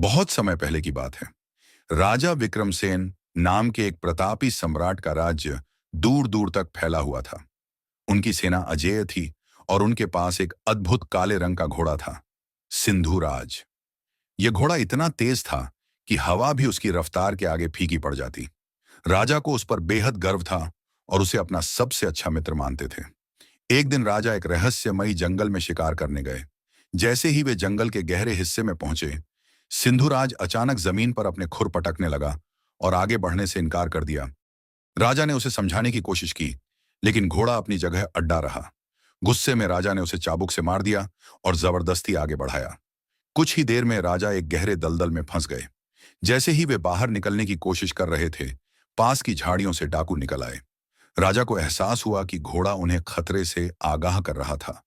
बहुत समय पहले की बात है। राजा विक्रमसेन नाम के एक प्रतापी सम्राट का राज्य दूर दूर तक फैला हुआ था। उनकी सेना अजेय थी और उनके पास एक अद्भुत काले रंग का घोड़ा था, सिंधुराज। यह घोड़ा इतना तेज था कि हवा भी उसकी रफ्तार के आगे फीकी पड़ जाती। राजा को उस पर बेहद गर्व था और उसे अपना सबसे अच्छा मित्र मानते थे। एक दिन राजा एक रहस्यमयी जंगल में शिकार करने गए। जैसे ही वे जंगल के गहरे हिस्से में पहुंचे, सिंधुराज अचानक जमीन पर अपने खुर पटकने लगा और आगे बढ़ने से इनकार कर दिया। राजा ने उसे समझाने की कोशिश की, लेकिन घोड़ा अपनी जगह अड्डा रहा। गुस्से में राजा ने उसे चाबुक से मार दिया और जबरदस्ती आगे बढ़ाया। कुछ ही देर में राजा एक गहरे दलदल में फंस गए। जैसे ही वे बाहर निकलने की कोशिश कर रहे थे, पास की झाड़ियों से डाकू निकल आए। राजा को एहसास हुआ कि घोड़ा उन्हें खतरे से आगाह कर रहा था,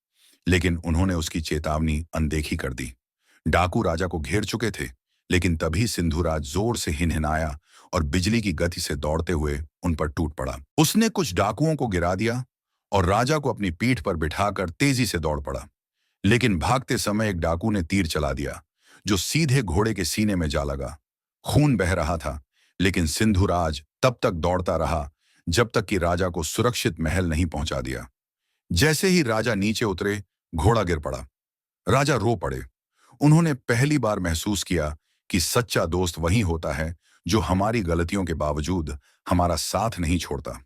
लेकिन उन्होंने उसकी चेतावनी अनदेखी कर दी। डाकू राजा को घेर चुके थे, लेकिन तभी सिंधुराज जोर से हिनहिनाया और बिजली की गति से दौड़ते हुए उन पर टूट पड़ा। उसने कुछ डाकुओं को गिरा दिया और राजा को अपनी पीठ पर बिठाकर तेजी से दौड़ पड़ा। लेकिन भागते समय एक डाकू ने तीर चला दिया, जो सीधे घोड़े के सीने में जा लगा। खून बह रहा था, लेकिन सिंधुराज तब तक दौड़ता रहा जब तक कि राजा को सुरक्षित महल नहीं पहुंचा दिया। जैसे ही राजा नीचे उतरे, घोड़ा गिर पड़ा। राजा रो पड़े। उन्होंने पहली बार महसूस किया कि सच्चा दोस्त वही होता है जो हमारी गलतियों के बावजूद हमारा साथ नहीं छोड़ता।